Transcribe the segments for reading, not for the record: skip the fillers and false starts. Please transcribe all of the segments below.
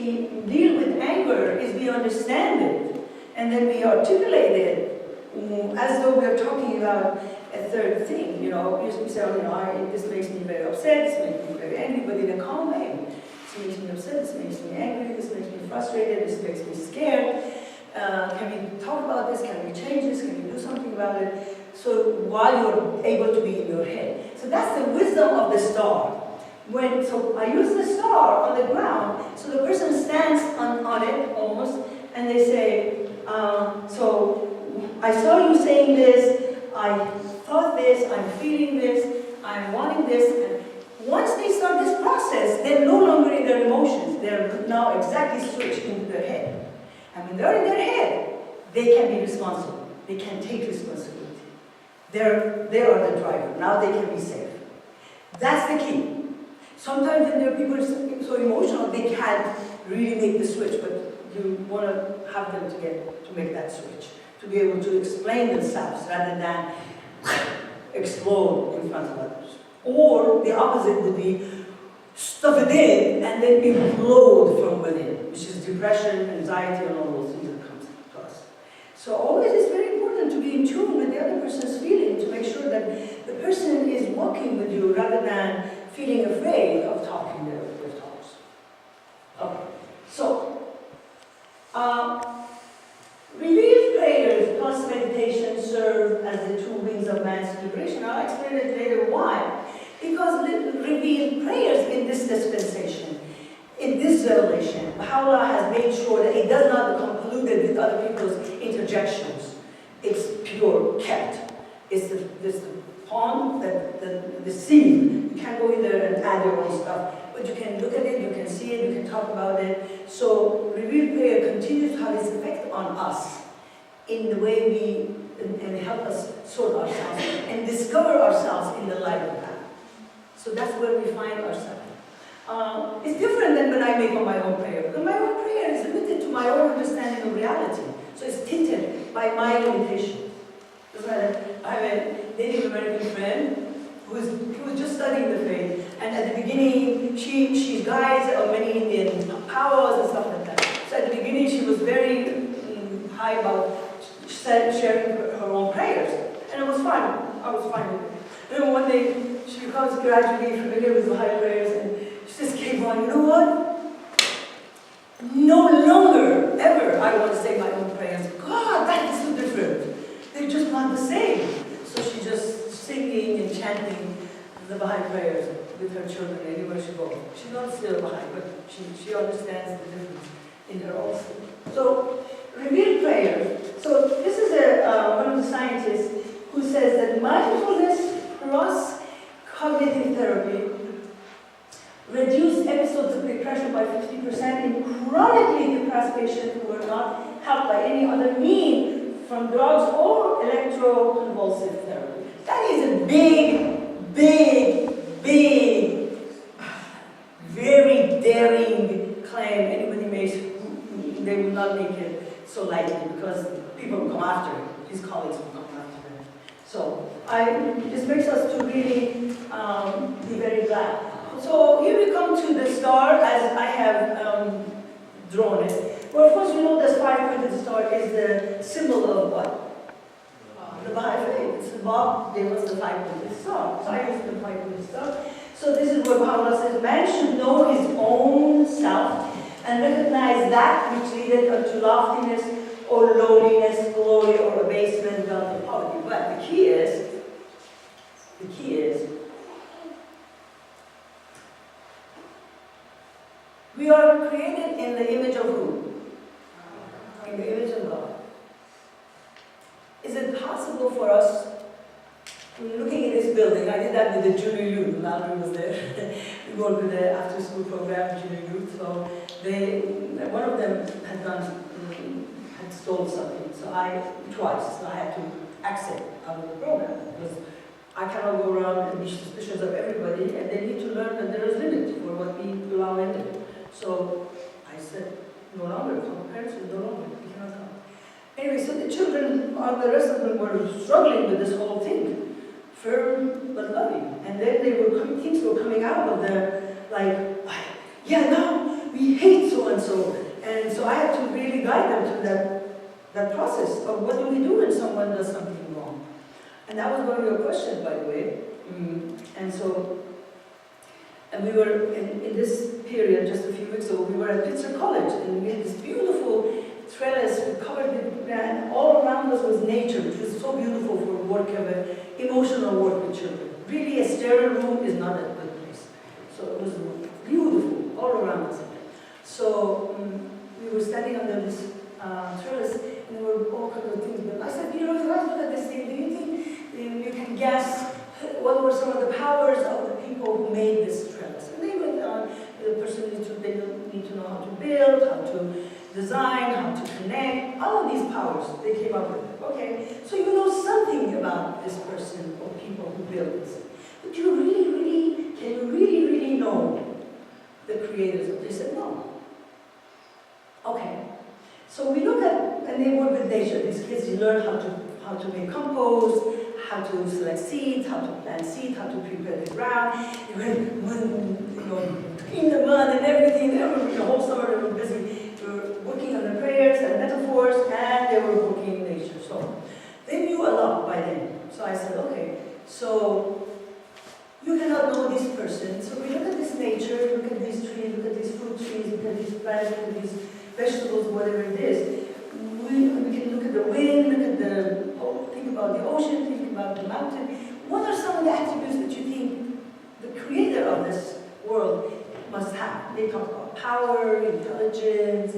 we deal with anger is we understand it, and then we articulate it as though we are talking about a third thing. You know, you say, oh, you know, this makes me very upset, this makes me very angry, but in a calm way. This makes me upset, this makes me angry, this makes me frustrated, this makes me scared. Can we talk about this? Can we change this? Can we do something about it? So while you're able to be in your head. So that's the wisdom of the star. So I use the star on the ground, so the person stands on it almost, and they say, so I saw you saying this, I thought this, I'm feeling this, I'm wanting this, and once they start this process, they're no longer in their emotions, they're now exactly switched into their head. And when they're in their head, they can be responsible, they can take responsibility. They are the driver, now they can be safe. That's the key. Sometimes when there are people so emotional, they can't really make the switch, but you want to have them to make that switch, to be able to explain themselves rather than explode in front of others. Or the opposite would be stuff it in and then implode from within, which is depression, anxiety, and all those things that comes to us. So always it's very important to be in tune with the other person's feeling, to make sure that the person is walking with you rather than feeling afraid of talking their thoughts. Okay, so revealed prayers plus meditation serve as the two wings of man's liberation. I'll explain it later why. Because revealed prayers in this dispensation, in this revelation, Allah has made sure that it does not become polluted with other people's interjections. It's pure, kept. It's the pond, the seed. You can't go in there and add your own stuff, but you can look at it, you can see it, you can talk about it. So revealed prayer continues to have its effect on us in the way we, and help us sort ourselves and discover ourselves in the light of that. So that's where we find ourselves. It's different than when I make on my own prayer, because my own prayer is limited to my own understanding of reality. So it's tinted by my limitation. I have a Native American friend who was just studying the faith, and at the beginning she guides many Indian powers and stuff like that. So at the beginning she was very high about sharing her own prayers, and it was fine. I was fine with it. Then one day she becomes gradually familiar with the high prayers, and she says, Keyvan, you know what? No longer ever I want to say my own prayers. God, that is so different. They're just not the same. So she's just singing and chanting the Baha'i prayers with her children anywhere she goes. She's not still Baha'i, but she understands the difference in her also. So, revealed prayer. So this is one of the scientists who says that mindfulness plus cognitive therapy reduced episodes of depression by 50% in chronically depressed patients who were not helped by any other means from drugs or electroconvulsive therapy. That is a big, big, big, very daring claim anybody makes. They will not make it so lightly because people will come after him. His colleagues will come after him. So this makes us to really be very glad. So here we come to the star as I have drawn it. Well, of course, you know this five-pointed star is the symbol of what? The Baha'i faith. It's the Bab gave us the five-pointed star. So I use the five-pointed star. So this is what Baha'u'llah says, man should know his own self and recognize that which leadeth unto loftiness or lowliness, glory or abasement, wealth or poverty. But the key is, we are created in the image of who? In the image of God. Is it possible for us, looking at this building, I did that with the junior youth, Mallory was there. We worked with the after school program, junior youth, so one of them had stolen something, so twice, I had to exit out of the program, because I cannot go around and be suspicious of everybody, and they need to learn that there is limit for what we allow in there. So I said, no longer, parents said, no longer, we cannot come. Anyway, so the children, the rest of them were struggling with this whole thing, firm but loving. And then things were coming out of them, like, yeah, now we hate so-and-so, guide them to that process of what do we do when someone does something wrong. And that was one of your questions, by the way. And so, and we were in this period, just a few weeks ago, we were at Pitzer College, and we had this beautiful trellis, we covered it, and all around us was nature, which was so beautiful for work of emotional work with children. Really, a sterile room is not a good place. So it was beautiful all around us. So we were standing under this trellis, and there were all kinds of things. But I said, you know, if I look at this thing, do you think you can guess what were some of the powers of the people who made this trellis? And they went on. The person they need to know how to build, how to design, how to connect, all of these powers they came up with. Okay, so you know something about this person or people who built this. But can you really know the creators of this? They said no. Okay, so we look at, and they work with nature. These kids, you learn how to make compost, how to select seeds, how to plant seeds, how to prepare the ground. In the mud and everything. The whole summer they were busy. They were working on the prayers and metaphors, and they were working in nature. So they knew a lot by then. So I said, okay, so you cannot know this person. So we look at this nature, look at these trees, look at these fruit trees, look at these plants, look at these vegetables, whatever it is. We can look at the wind, look at think about the ocean, think about the mountain. What are some of the attributes that you think the creator of this world must have? They talk about power, intelligence,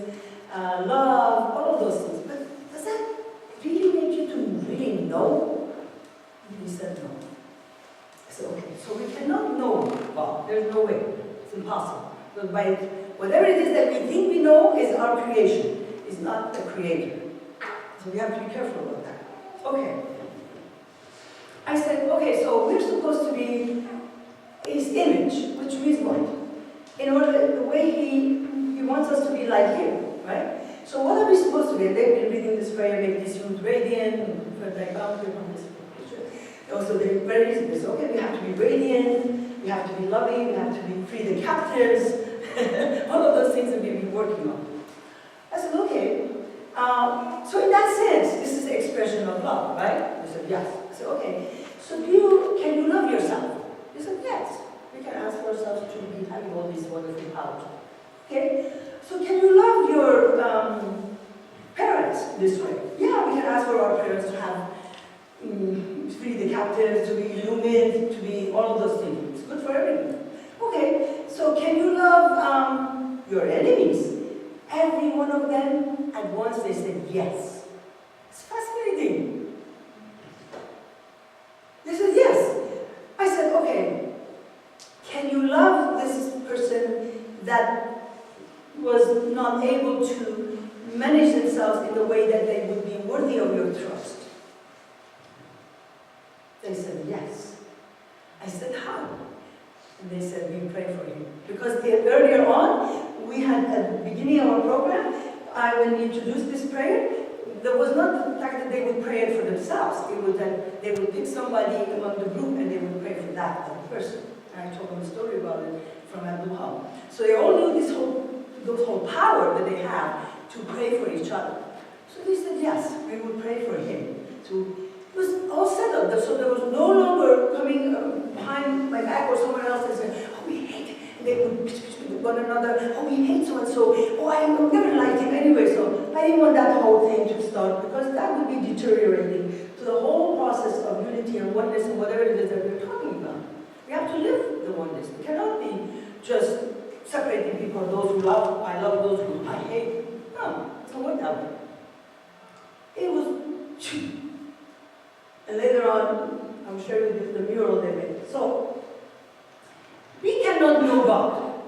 love, all of those things. But does that really make you to really know? And he said no. I said, okay, so we cannot know God. There's no way. It's impossible. But by whatever it is that we think we know is our creation. It's not the creator. So we have to be careful about that. Okay. I said, okay, so we're supposed to be his image, which means what? In order, the way he wants us to be like him, right? So what are we supposed to be? They've been reading this prayer, make this room radiant, for like boundary from this picture. Also, they're very easy. They say, okay, we have to be radiant, we have to be loving, we have to be free the captives, all of those things that we've been working on. I said, okay. So in that sense, this is the expression of love, right? They said, yes. I said, okay. So can you love yourself? They said, yes. We can ask ourselves to be having all these wonderful powers. Okay? So can you love your parents this way? Yeah, we can ask for our parents to have free the captives, to be illumined, to be all of those things. It's good for everyone. Okay, so can you love your enemies? Every one of them, at once they said yes. It's fascinating. They said yes. I said, okay, can you love this person that was not able to manage themselves in the way that they would be worthy of your trust? They said yes. I said, how? And they said, we pray for him. Because earlier on, we had at the beginning of our program, when we introduced this prayer, there was not the fact that they would pray it for themselves. It was that they would pick somebody among the group and they would pray for that other person. And I told them a story about it from Abdul. So they all knew this whole power that they have to pray for each other. So they said, yes, we would pray for him. It was all settled, so there was no longer coming behind my back or someone else and saying, oh, we hate, and they would pitch with one another, oh, we hate so-and-so, oh, I never liked him anyway, so I didn't want that whole thing to start, because that would be deteriorating to the whole process of unity and oneness and whatever it is that we're talking about. We have to live the oneness. It cannot be just separating people, those who love, I love, those who I hate. No, it doesn't work that way. It was and later on, I'll share with you the mural they made. So, we cannot know God.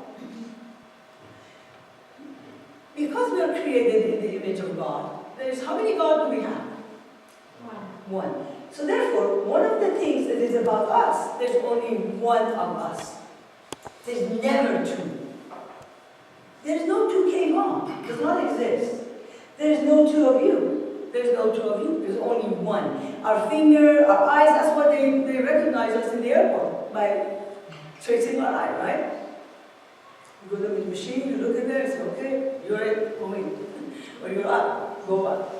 Because we are created in the image of God, there's how many gods do we have? One. So therefore, one of the things that is about us, there's only one of us. There's never two. There's no two Keyvan. Does not exist. There's no two of you. There's no two of you, there's only one. Our finger, our eyes, that's what they recognize us in the airport, by tracing our eye, right? You go to the machine, you look at it, it's okay, you're it, going. Or you're up, go up.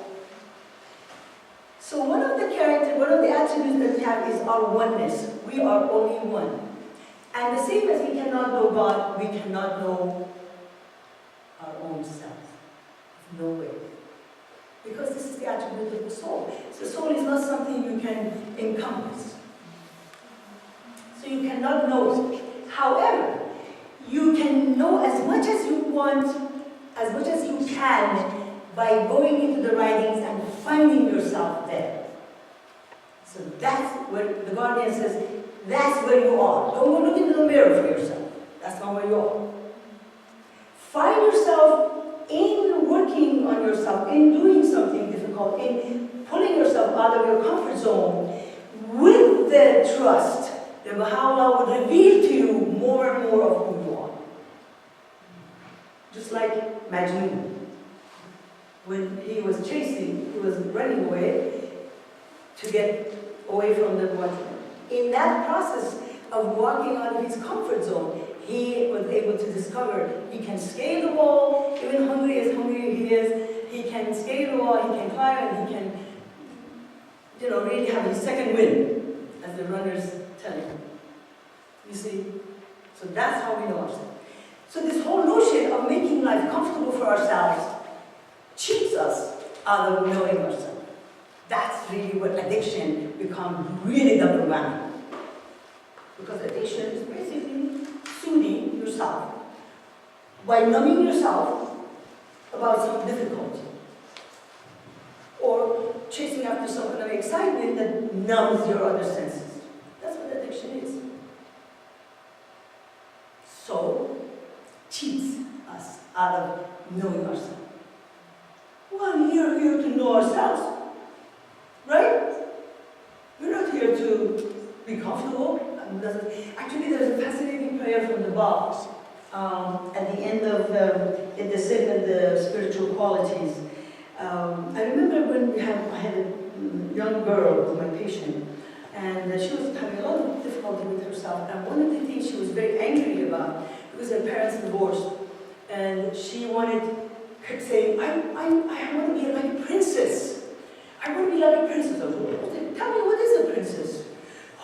So one of the attributes that we have is our oneness. We are only one. And the same as we cannot know God, we cannot know our own self. No way. Because this is the attribute of the soul. So the soul is not something you can encompass. So you cannot know it. However, you can know as much as you want, as much as you can, by going into the writings and finding yourself there. So that's where the Guardian says, that's where you are. Don't go look into the mirror for yourself. That's not where you are. Find yourself in working on yourself, in doing something difficult, in pulling yourself out of your comfort zone, with the trust that Baha'u'llah would reveal to you more and more of who you are. Just like Majnun. When he was running away to get away from the water. In that process of walking out of his comfort zone, he was able to discover he can scale the wall, even hungry as hungry he is, he can scale the wall, he can climb, and he can, really have his second wind, as the runners tell you. You see? So that's how we know ourselves. So this whole notion of making life comfortable for ourselves cheats us out of knowing ourselves. That's really what addiction becomes really double whammy. Because addiction is basically soothing yourself by numbing yourself about some difficulty. Or chasing after some kind of excitement that numbs your other senses. That's what addiction is. So, cheats us out of knowing ourselves. Well, we are here to know ourselves, right? We're not here to be comfortable. Actually, there's a fascinating prayer from the Bab at the end of in the segment, the spiritual qualities. I remember when I had a young girl, my patient, and she was having a lot of difficulty with herself. And one of the things she was very angry about, because her parents divorced, and she kept saying, I want to be like a princess. I want to be like a princess. I was like, tell me, what is a princess?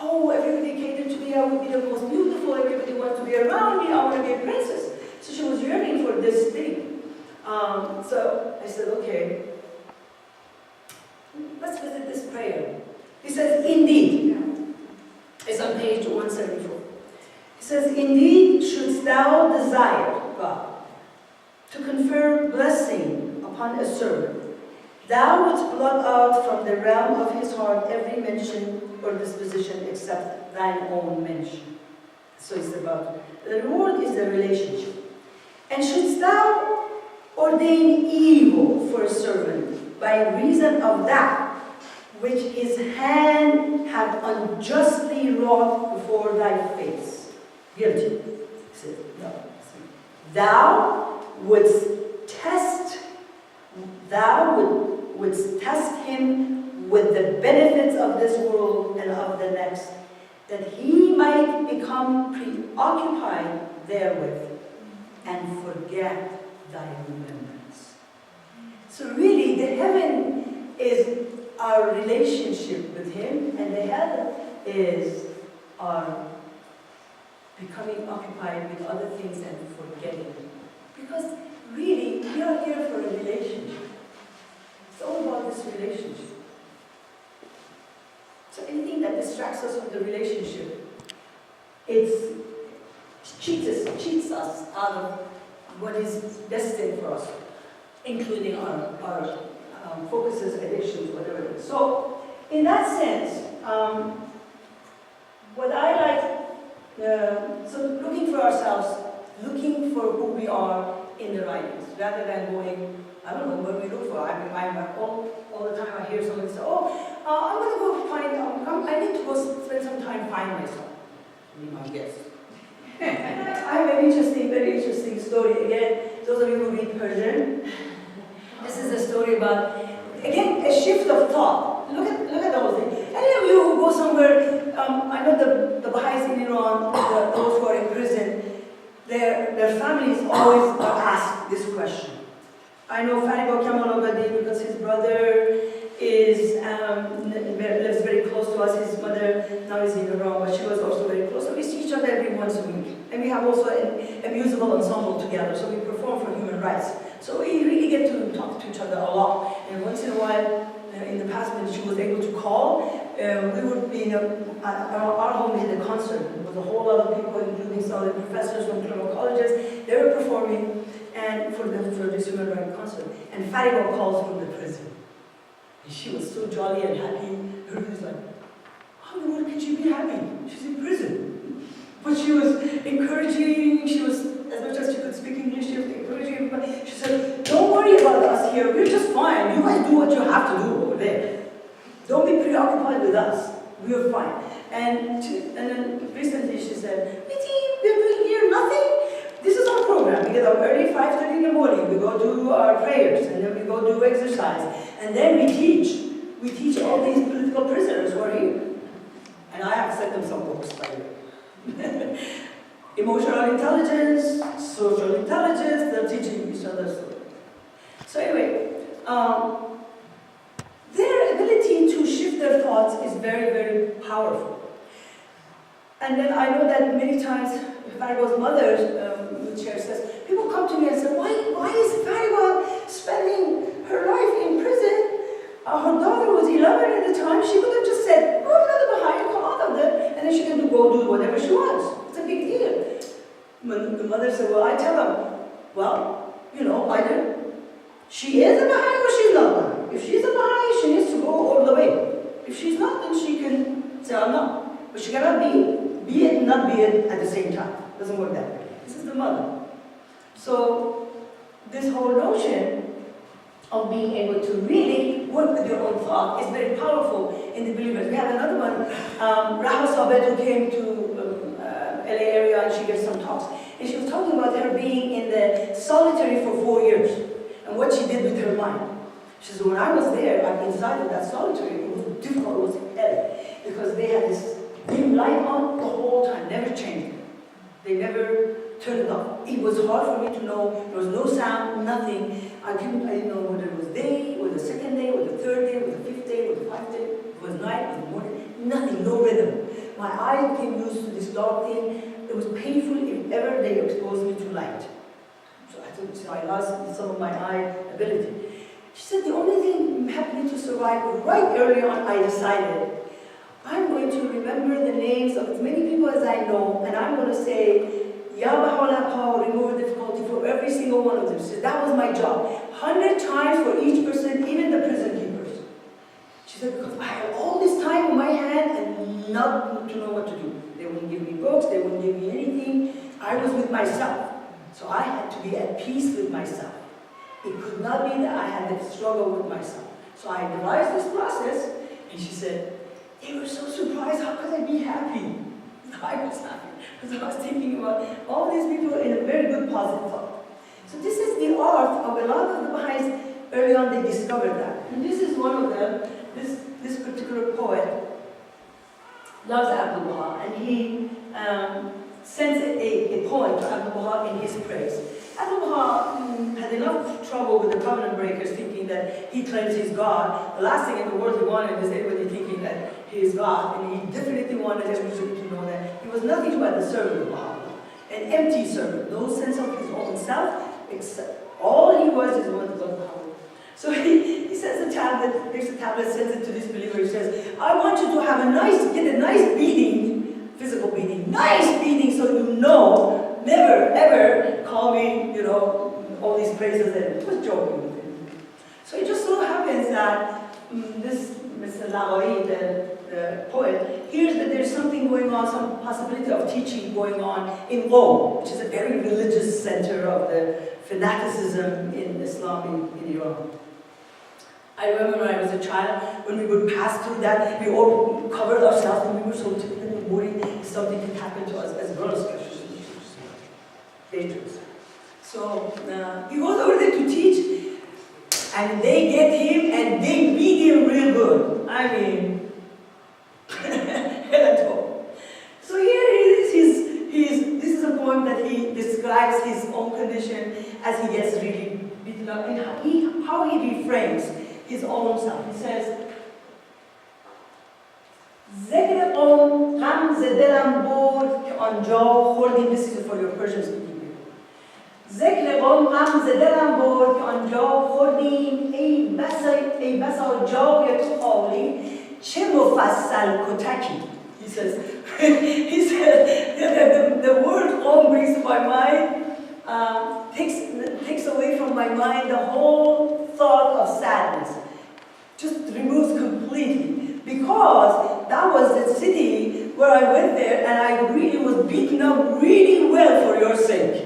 Oh, everybody catered to me. I would be the most beautiful. Everybody wants to be around me. I want to be a princess. So she was yearning for this thing. So I said, okay, let's visit this prayer. He says, indeed. It's on page 174. He says, indeed, shouldst thou desire, God, to confer blessing upon a servant, thou wouldst blot out from the realm of his heart every mention or disposition except thine own mention. So it's about, the reward is the relationship. And shouldst thou ordain evil for a servant by reason of that which his hand hath unjustly wrought before thy face? Guilty. He said, no. Thou wouldst test him with the benefits of this world and of the next, that he might become preoccupied therewith and forget thy remembrance. So really, the heaven is our relationship with him, and the hell is our becoming occupied with other things and forgetting him. Because really, we are here for a relationship. It's all about this relationship. So anything that distracts us from the relationship, it cheats us out of what is destined for us, including our focuses, addictions, whatever it is. So, in that sense, what I like, so looking for ourselves, looking for who we are in the writings, rather than going, I don't know what we look for. All the time I hear someone say, oh, I'm going to go find, I need to go spend some time find myself. Be my guest. I have an very interesting story. Again, those of you who read Persian, this is a story about, again, a shift of thought. Look at the whole thing. Any of you who go somewhere, I know the Baha'is in Iran, those who are in prison, their families always are asked this question. I I know Farigo Kamal Obadi because his brother lives very close to us. His mother now is in Iran, but she was also very close. So we see each other every once a week. And we have also a musical ensemble together, so we perform for human rights. So we really get to talk to each other a lot. And once in a while, in the past when she was able to call, we would be our home we had a concert. There was a whole lot of people, including some of the professors from criminal colleges. They were performing and for this human rights concert. And Farigo calls from the prison. And she was so jolly and happy. Everybody was like, how in the world can she be happy? She's in prison. But she was encouraging, she was, as much as she could speak English, she was encouraging everybody. She said, don't worry about us here, we're just fine. You guys do what you have to do over there. Don't be preoccupied with us. We're fine. And then recently she said, Miti, we're doing here nothing. This is our program. We get up early, 5:30 in the morning. We go do our prayers, and then we go do exercise. And then we teach. We teach all these political prisoners who are here. And I have sent them some books, by the way. Emotional intelligence, social intelligence, they're teaching each other stuff. So anyway, their ability to shift their thoughts is very, very powerful. And then I know that many times Fariba's mother, chair says, people come to me and say, why is Fariba spending her life in prison? Her daughter was 11 at the time. She could have just said, oh, I'm not behind, come out of there, and then she can go do whatever she wants. It's a big deal. When the mother said, well, I tell them, well, you know, either she is a Baha'i or she's not Baha'i. If she's a Baha'i, she needs to go all the way. If she's not, then she can say, I'm not. But she cannot be it and not be it at the same time. It doesn't work that way. This is the mother. So this whole notion of being able to really work with your own thought is very powerful in the believers. We have another one, Rahma Sabet, who came to LA area and she gave some talks. And she was talking about her being in the solitary for 4 years and what she did with her mind. She said, when I was there, I'm inside of that solitary, it was difficult, it was hell, because they had this dim light on the whole time, never changed. They never turned it off. It was hard for me to know, there was no sound, nothing. I didn't know whether it was day, or the second day, or the third day, or the fifth day, or the 5th day, it was night, it was morning, nothing, no rhythm. My eyes became used to this dark thing. It was painful if ever they exposed me to light. So I lost some of my eye ability. She said, the only thing that helped me to survive, right early on, I decided, I'm going to remember the names of as many people as I know, and I'm going to say, Ya Baha'u'llah, remove the difficulty for every single one of them. She said, that was my job. 100 times for each person, even the prison keepers. She said, because I had all this time in my hand and not to know what to do. They wouldn't give me books, they wouldn't give me anything. I was with myself. So I had to be at peace with myself. It could not be that I had to struggle with myself. So I devised this process, and she said, they were so surprised, how could I be happy? I was happy, because I was thinking about all these people in a very good positive thought. So this is the art of a lot of the Baha'is. Early on they discovered that. And this is one of them, this particular poet loves Abdul Baha, and he sends a poem to Abdul Baha in his praise. Abdul Baha had enough trouble with the covenant breakers, thinking that he claims he's God. The last thing in the world he wanted is anybody thinking that he is God, and he definitely wanted everybody to know that he was nothing but the servant of Baha'u'llah, an empty servant, no sense of his own self, except all he was is one of Baha'u'llah. So he sends a tablet, takes a tablet, sends it to this believer. He says, I want you to have get a nice beating, physical beating, nice beating, so you know, never ever call me, all these praises, and he was joking with him. So it just so happens that this Mr. Laghawi, the poet, hears that there's something going on, some possibility of teaching going on in Qom, which is a very religious center of the fanaticism in Islam in Iran. I remember when I was a child, when we would pass through that, we all covered ourselves and we were so worried if something could happen to us as girls, especially. Dangerous. So he goes over there to teach, and they get him and they beat him real good. I mean, hell at all. So here he is, this is a poem that he describes his own condition as he gets really beaten and how he reframes his own self. He says, ذکر قوم غم ز دلم برد که آنجا خوردیم. This is for your Persian speaking people. ذکر قوم غم ز دلم برد که آنجا خوردیم. ای بسا جای تو خالی چه مفصل کتکی. He says, the word qawm brings to my mind, takes away from my mind the whole thought of sadness. Just removes completely. Because that was the city where I went there and I really was beaten up really well for your sake.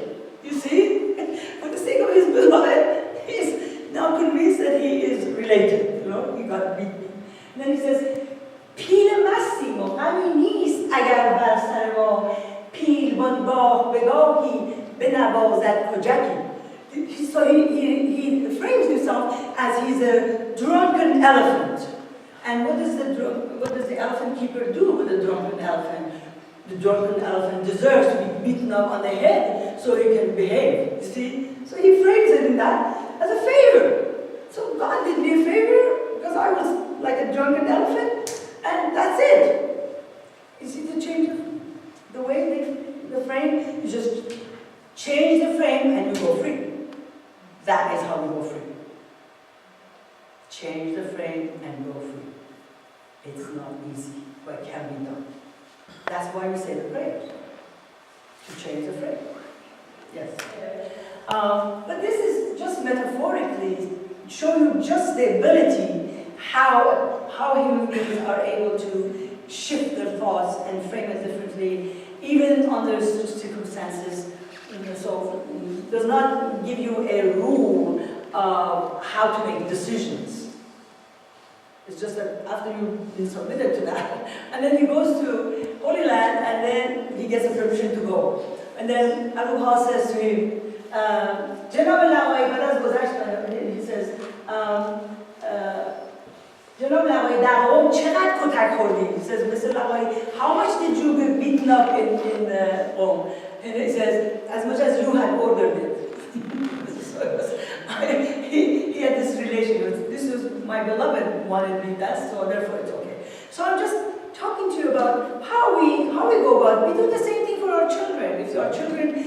You see? For the sake of his beloved, he's now convinced that he is related. You know, he got beaten. And then he says, پیل مستیم و غمی نیست اگر بر سر ما پیل بانگاه بگاهی بنوازد کجکی. So he frames himself as he's a drunken elephant. And what does the elephant keeper do with the drunken elephant? The drunken elephant deserves to be beaten up on the head so he can behave. You see? So he frames it in that as a favor. So God did me a favor because I was like a drunken elephant. And that's it. You see the change of the way the frame? You just change the frame and you go free. That is how we go free. Change the frame and go free. It's not easy, but it can be done. That's why we say the prayers. To change the frame. Yes. But this is just metaphorically show you just the ability how human beings are able to shift their thoughts and frame it differently, even under circumstances. So it does not give you a rule of how to make decisions. It's just that after you've been submitted to that, and then he goes to Holy Land, and then he gets a permission to go. And then Abu Hal says to him, Janab al-Lawai, he says, Janab al-Lawai, he says, Mr. Lawai, how much did you get beaten up in Qom? And he says, as much as you had ordered it. So he had this relationship. This was my beloved wanted me that, so therefore it's okay. So I'm just talking to you about how we go about. We do the same thing for our children. If our children,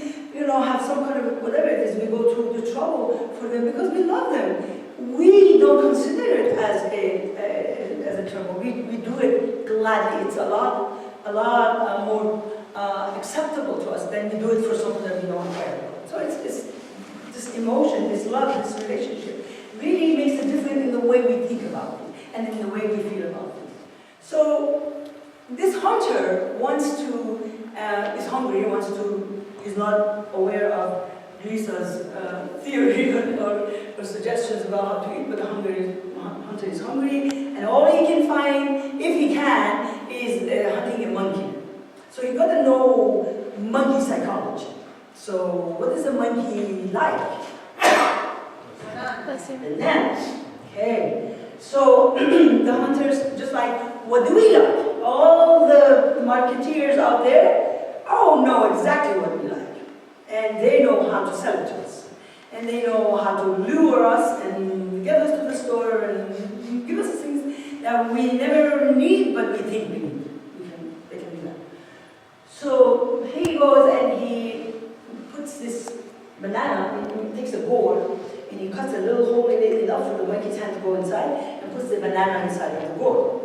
have some kind of whatever it is, we go through the trouble for them because we love them. We don't consider it as a trouble. We do it gladly. It's a lot more acceptable to us than we do it for someone that we don't care about. So it's this emotion, this love, this relationship really makes a difference in the way we think about it and in the way we feel about it. So this hunter is hungry, is not aware of Lisa's theory or suggestions about how to eat, but the hunter is hungry, and all he can find, if he can, is hunting a monkey. So you got to know monkey psychology. So what is a monkey like? Bananas. Okay. So the hunters, just like, what do we like? All the marketeers out there, know exactly what we like. And they know how to sell it to us. And they know how to lure us and get us to the store and give us things that we never need, but we think we need. They can do that. So he goes and he puts this banana, he takes a board, and he cuts a little hole in it enough for the monkey's hand to go inside, and puts the banana inside of the board.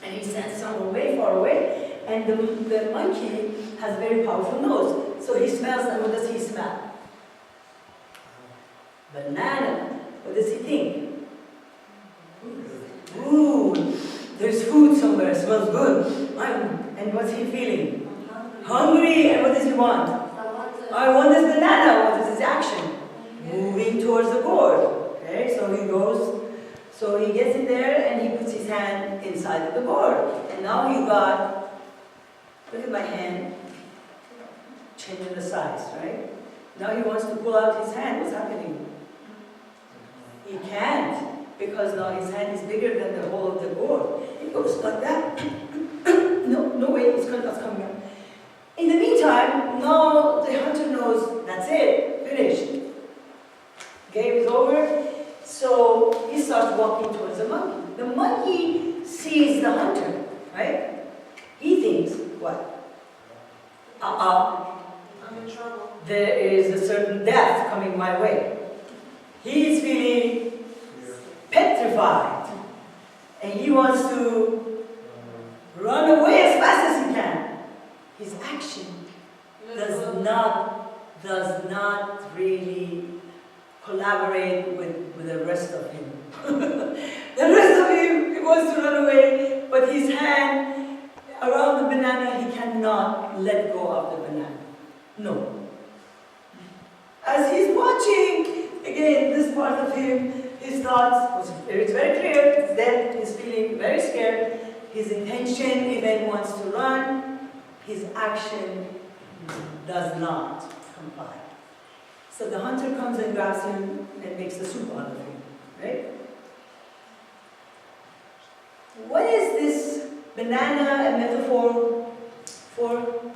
And he stands somewhere way far away, and the monkey has a very powerful nose. So he smells, and what does he smell? Banana. What does he think? Ooh, there's food somewhere, it smells good. And what's he feeling? Hungry, and what does he want? I want this banana. What is his action? Moving towards the board. Okay, so he goes, so he gets in there and he puts his hand inside of the board. And now you got, look at my hand, changing the size, right? Now he wants to pull out his hand. What's happening? He can't, because now his hand is bigger than the whole of the board. He goes like that. No way, that's coming out. In the meantime, now the hunter knows, that's it, finished. Game is over. So he starts walking towards the monkey. The monkey sees the hunter, right? He thinks, what? I'm in trouble. There is a certain death coming my way. He is feeling petrified. And he wants to run away as fast as he can. His action does not really collaborate with the rest of him. The rest of him, he wants to run away, but his hand around the banana, he cannot let go of the banana. No. As he's watching, again, this part of him, his thoughts, it's very clear, it's dead, he's feeling very scared. His intention, even wants to run, his action does not comply. So the hunter comes and grabs him and makes the soup out of him, right? What is this banana a metaphor for?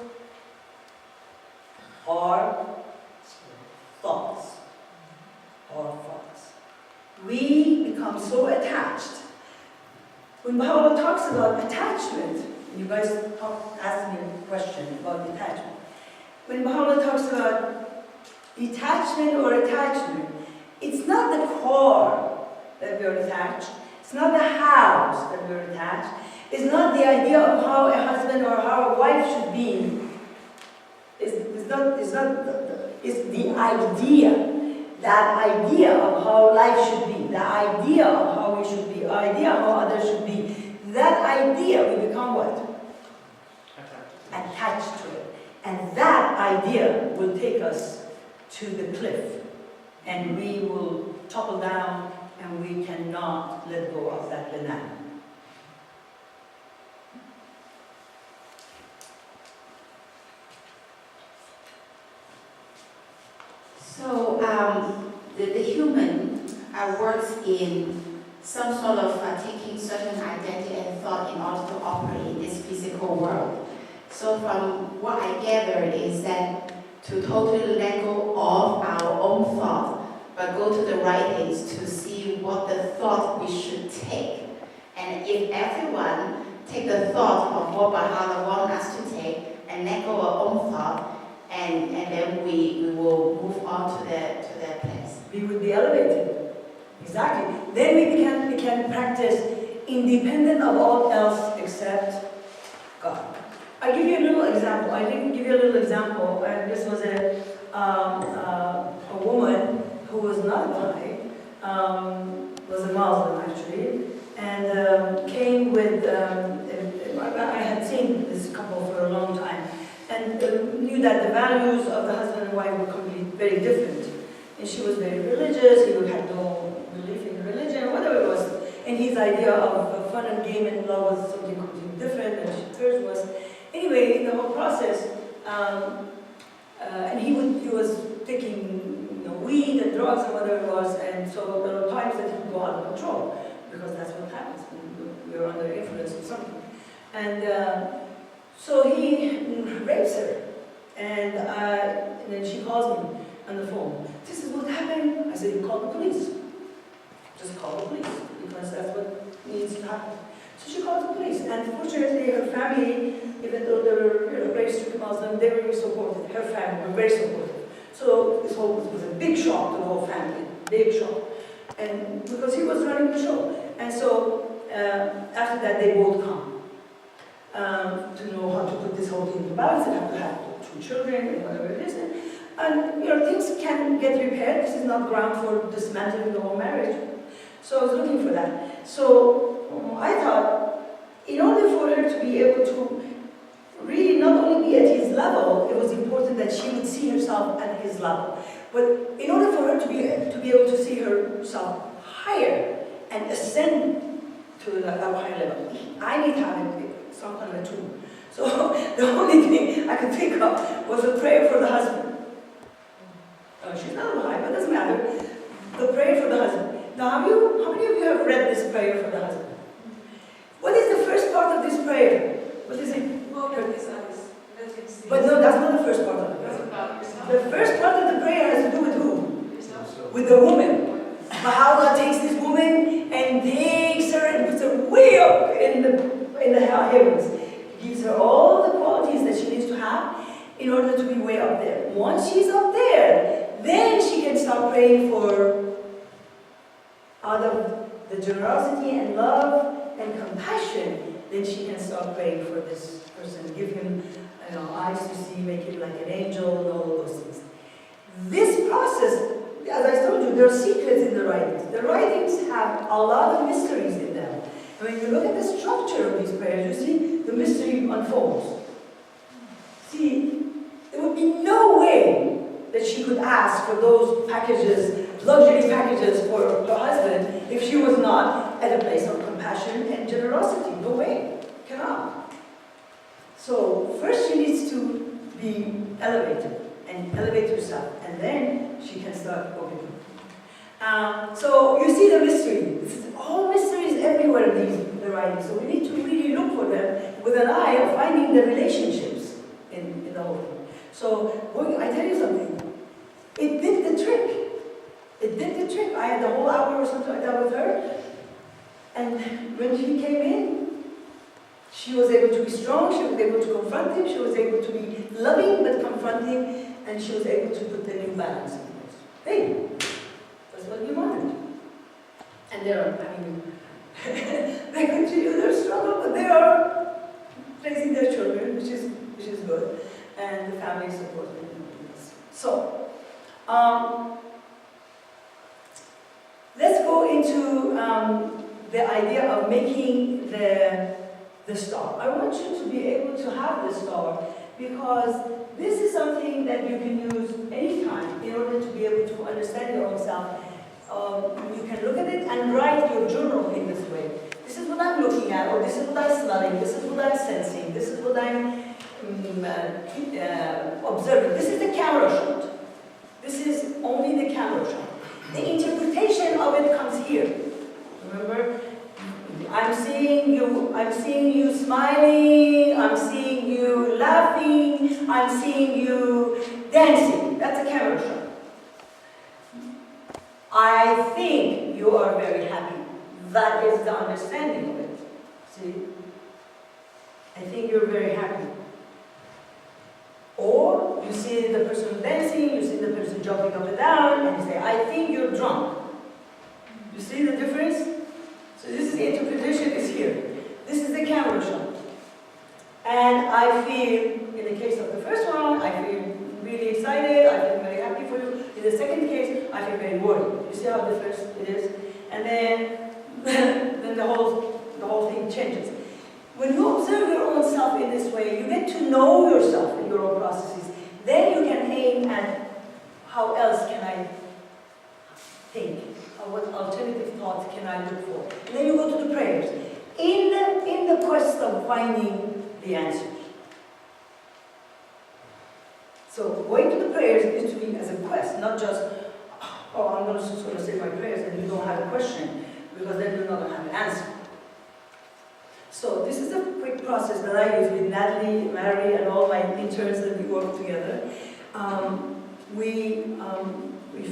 Our thoughts. Our thoughts. We become so attached. When Baha'u'llah talks about attachment, you guys asked me a question about detachment. When Baha'u'llah talks about detachment or attachment, it's not the car that we're attached, it's not the house that we're attached, it's not the idea of how a husband or how a wife should be. It's the idea, that idea of how life should be, the idea of how we should be, the idea of how others should be. That idea, we become what? Attached to it. And that idea will take us to the cliff. And we will topple down and we cannot let go of that banana. So the human works in some sort of taking certain identity and thought in order to operate in this physical world. So from what I gather is that to totally let go of our own thought, but go to the writings to see what the thought we should take. And if everyone take the thought of what Baha'u'llah wants us to take and let go of our own thought, and then we will move on to the place. We will be elevated. Exactly. Then we can practice independent of all else except God. I'll give you a little example. I didn't give you a little example. This was a woman who was not Baha'i, was a Muslim actually, and came with, I had seen this couple for a long time, and knew that the values of the husband and wife were completely very different. And she was very religious, he had no belief in religion, whatever it was. And his idea of fun and game and love was something completely different, and hers was. Anyway, in the whole process, and he was taking weed and drugs and whatever it was, and so there were times that he would go out of control, because that's what happens when you're under influence of something. And so he rapes her, and then she calls me on the phone. This is what happened. I said, you call the police. Just call the police, because that's what needs to happen. So she called the police, and fortunately her family, even though they were very strict Muslim, they were very supportive. Her family were very supportive. So this whole was a big shock to the whole family, big shock. And because he was running the show. And so after that they both come. To know how to put this whole thing into balance, and have to have 2 children and whatever it is. And things can get repaired. This is not ground for dismantling the whole marriage. So I was looking for that. So I thought, in order for her to be able to really not only be at his level, it was important that she would see herself at his level. But in order for her to be able to see herself higher and ascend to a higher level, I need to have some kind of a tool. So the only thing I could think of was a prayer for the husband. She's not alive, but it doesn't matter. The prayer for the husband. Now, how many of you have read this prayer for the husband? What is the first part of this prayer? What is it? But no, that's not the first part of the prayer. The first part of the prayer has to do with who? With the woman. But how God takes this woman and takes her and puts her way up in the heavens. He gives her all the qualities that she needs to have in order to be way up there. Once she's up there, then she can start praying for, out of the generosity and love and compassion, then she can start praying for this person, give him eyes to see, make him like an angel, and all of those things. This process, as I told you, there are secrets in the writings. The writings have a lot of mysteries in them. And when you look at the structure of these prayers, you see the mystery unfolds. See, there would be no way that she could ask for those packages, luxury packages for her husband, if she was not at a place of compassion and generosity. No way. Cannot. So first she needs to be elevated and elevate herself, and then she can start opening. So you see the mystery. This is all mysteries everywhere in the writings. So we need to really look for them with an eye of finding the relationships in the whole thing. So I tell you something. It did the trick. It did the trick. I had the whole hour or something like that with her, and when she came in, she was able to be strong, she was able to confront him, she was able to be loving but confronting, and she was able to put the new balance in place. Hey, that's what you wanted. And they continue their struggle, but they are raising their children, which is good, and the family is supporting them in this. So, let's go into the idea of making the star. I want you to be able to have the star because this is something that you can use anytime in order to be able to understand your own self. You can look at it and write your journal in this way. This is what I'm looking at, or this is what I'm smelling, this is what I'm sensing, this is what I'm observing. This is the camera shot. This is only the camera shot. The interpretation of it comes here. Remember? I'm seeing you smiling, I'm seeing you laughing, I'm seeing you dancing. That's a camera shot. I think you are very happy. That is the understanding of it. See? I think you're very happy. Or you see the person dancing, you see the person jumping up and down, and you say, I think you're drunk. You see the difference? So this is the interpretation is here. This is the camera shot. And I feel, in the case of the first one, I feel really excited, I feel very happy for you. In the second case, I feel very worried. You see how the first it is? And then the whole thing changes. When you observe your own self in this way, you get to know yourself in your own processes. Then you can aim at how else can I think? What alternative thoughts can I look for? And then you go to the prayers. In the quest of finding the answers. So going to the prayers is to be as a quest, not just, oh, I'm going to sort of say my prayers and you don't have a question, because then you're not going to have an answer. So this is a quick process that I use with Natalie, Mary, and all my interns that we work together. We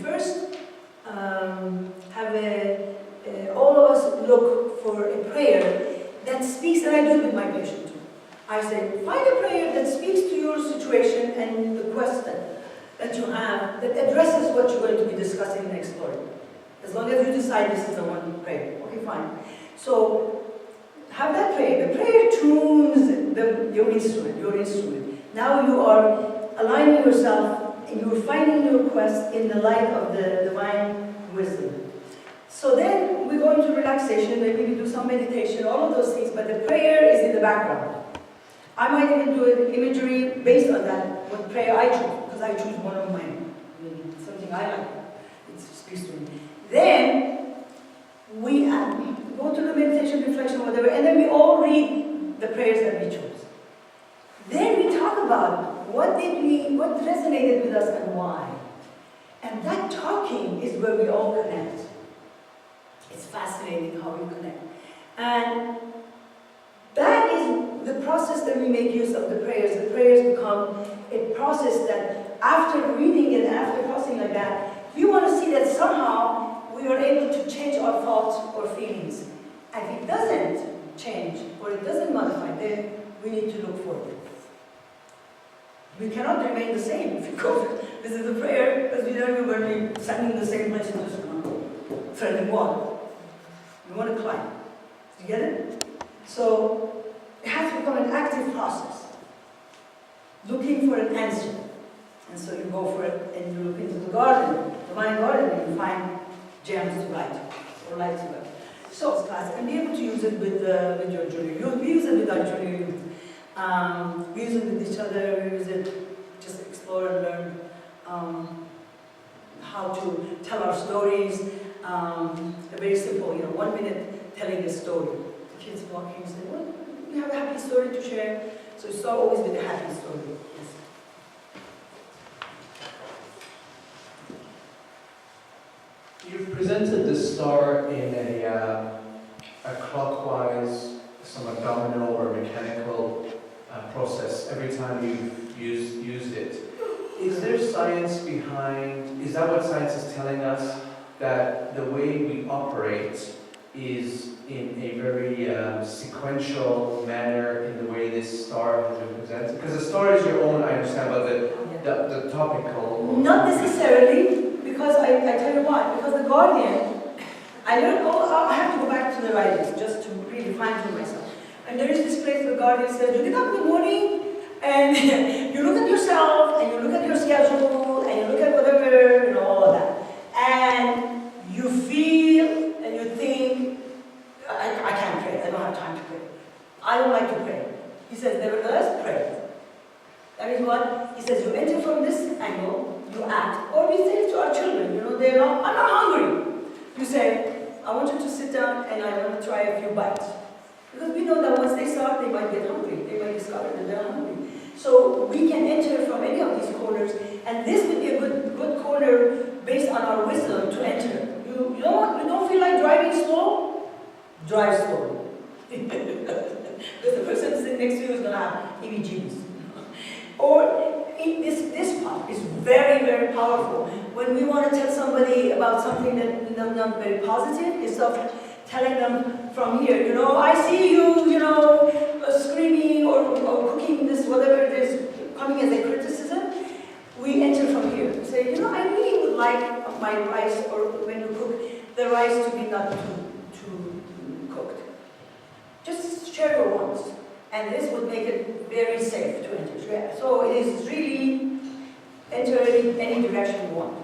first have all of us look for a prayer that speaks, and I do it with my patient too. I say, find a prayer that speaks to your situation and the quest that you have, that addresses what you're going to be discussing and exploring. As long as you decide this is the one prayer. Okay, fine. So, have that prayer. The prayer tunes your instrument. Now you are aligning yourself and you're finding your quest in the light of the divine wisdom. So then we go into relaxation, maybe we do some meditation, all of those things, but the prayer is in the background. I might even do an imagery based on that, what prayer I choose, because I choose one of mine, something I like, it speaks to me. Then we go to the meditation, reflection, whatever, and then we all read the prayers that we chose. Then we talk about what resonated with us and why. And that talking is where we all connect. It's fascinating how we connect. And that is the process that we make use of the prayers. The prayers become a process that after reading it, after processing like that, we want to see that somehow we are able And if it doesn't change or it doesn't modify, then we need to look forward. We cannot remain the same if you go visit the prayer, because we know we're going to be sending the same messages from treading water. We want to climb. You get it? So it has to become an active process. Looking for an answer. And so you go for it and you look into the garden, the mind garden, and you find gems to light or light to light. So it's class, and be able to use it with your junior youth. We use it with our junior youth. We use it with each other. We use it just explore and learn how to tell our stories. Very simple, 1 minute telling a story. The kids walk in and say, well, we have a happy story to share. So you start always with a happy story. Yes. You've presented the star in a clockwise, somewhat domino or mechanical process every time you've used it. Is there science behind, is that what science is telling us? That the way we operate is in a very sequential manner in the way this star has been presented? Because the star is your own, I understand, but the topical... Not necessarily, because I tell you why. Because the Guardian, I learned, I have to go back to the writings just to really fine-tune myself. And there is this place the Guardian says, you get up in the morning, and you look at yourself, and you look at your schedule, and you look at whatever, all of that. And you feel, and you think, I can't pray, I don't have time to pray. I don't like to pray. He says, nevertheless, pray. That is what, he says, you enter from this angle, you act, or we say to our children, I'm not hungry. You say, I want you to sit down and I want to try a few bites. Because we know that once they start, they might get hungry. They might discover that they're hungry. So we can enter from any of these corners, and this would be a good corner based on our wisdom to enter. You don't feel like driving slow? Drive slow. Because the person sitting next to you is going to have heebie-jeebies. Or this part is very, very powerful. When we want to tell somebody about something that is not very positive, instead of telling them from here, I see you, screaming or cooking this, whatever it is, coming as a criticism, we enter from here. Say, I really would like my rice, or when you cook, the rice to be not too cooked. Just share your wants. And this would make it very safe to enter. So it is really enter any direction you want.